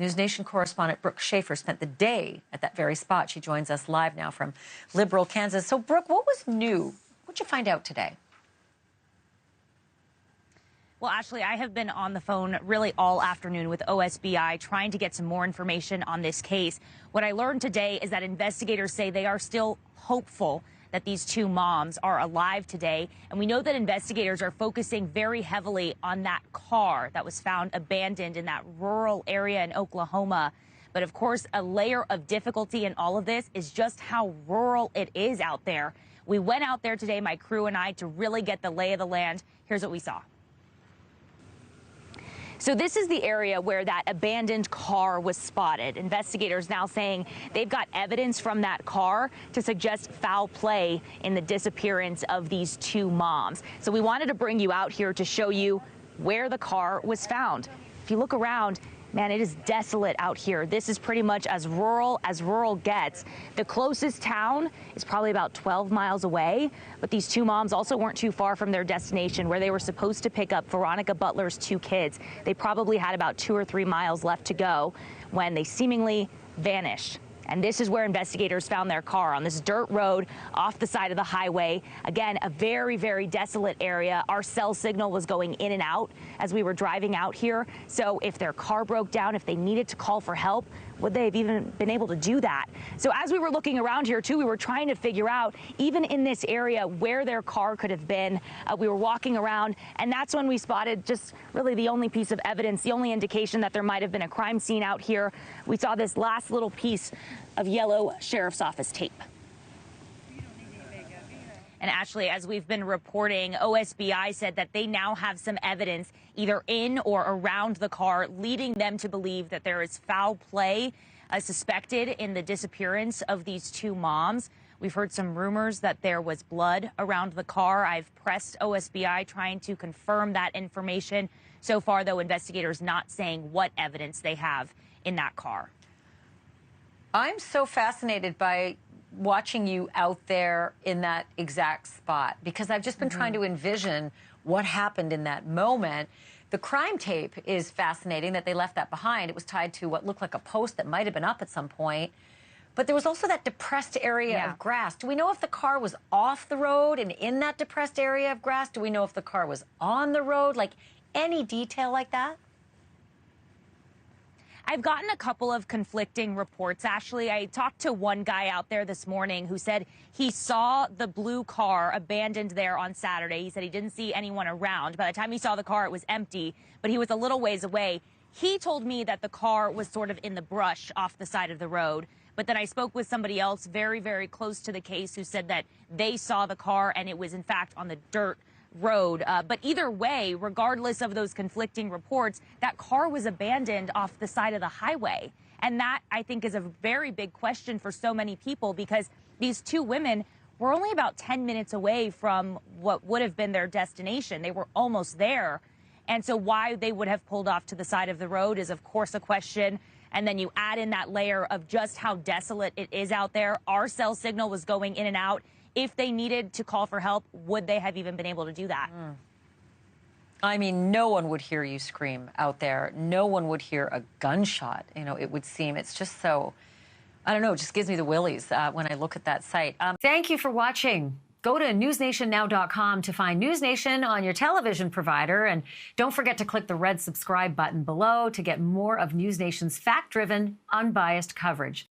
NewsNation correspondent Brooke Shafer spent the day at that very spot. She joins us live now from Liberal, Kansas. So, Brooke, what was new? What'd you find out today? Well, Ashleigh, I have been on the phone really all afternoon with OSBI trying to get some more information on this case. What I learned today is that investigators say they are still hopeful that these two moms are alive today. And we know that investigators are focusing very heavily on that car that was found abandoned in that rural area in Oklahoma. But of course, a layer of difficulty in all of this is just how rural it is out there. We went out there today, my crew and I, to really get the lay of the land. Here's what we saw. So this is the area where that abandoned car was spotted. Investigators now saying they've got evidence from that car to suggest foul play in the disappearance of these two moms. So we wanted to bring you out here to show you where the car was found. If you look around, man, it is desolate out here. This is pretty much as rural gets. The closest town is probably about 12 miles away, but these two moms also weren't too far from their destination where they were supposed to pick up Veronica Butler's two kids. They probably had about 2 or 3 miles left to go when they seemingly vanished. And this is where investigators found their car, on this dirt road off the side of the highway. Again, a very, very desolate area. Our cell signal was going in and out as we were driving out here. So if their car broke down, if they needed to call for help, would they have even been able to do that? So as we were looking around here, too, we were trying to figure out, even in this area, where their car could have been. We were walking around, and that's when we spotted just really the only piece of evidence, the only indication that there might have been a crime scene out here. We saw this last little piece of yellow sheriff's office tape. And Ashleigh, as we've been reporting, OSBI said that they now have some evidence either in or around the car leading them to believe that there is foul play suspected in the disappearance of these two moms. We've heard some rumors that there was blood around the car. I've pressed OSBI trying to confirm that information. So far, though, investigators not saying what evidence they have in that car. I'm so fascinated by watching you out there in that exact spot, because I've just been trying to envision what happened in that moment. The crime tape is fascinating that they left that behind. It was tied to what looked like a post that might have been up at some point. But there was also that depressed area of grass. Do we know if the car was off the road and in that depressed area of grass? Do we know if the car was on the road? Like, any detail like that? I've gotten a couple of conflicting reports, Ashleigh. I talked to one guy out there this morning who said he saw the blue car abandoned there on Saturday. He said he didn't see anyone around. By the time he saw the car, it was empty, but he was a little ways away. He told me that the car was sort of in the brush off the side of the road. But then I spoke with somebody else very, very close to the case who said that they saw the car and it was, in fact, on the dirt road. But either way, regardless of those conflicting reports, that car was abandoned off the side of the highway. And that, I think, is a very big question for so many people, because these two women were only about 10 minutes away from what would have been their destination. They were almost there. And so why they would have pulled off to the side of the road is, of course, a question. And then you add in that layer of just how desolate it is out there. Our cell signal was going in and out. If they needed to call for help, would they have even been able to do that? I mean, no one would hear you scream out there. No one would hear a gunshot. You know, it would seem, it's just so, I don't know, it just gives me the willies when I look at that site. Thank you for watching. Go to newsnationnow.com to find NewsNation on your television provider. And don't forget to click the red subscribe button below to get more of NewsNation's fact-driven, unbiased coverage.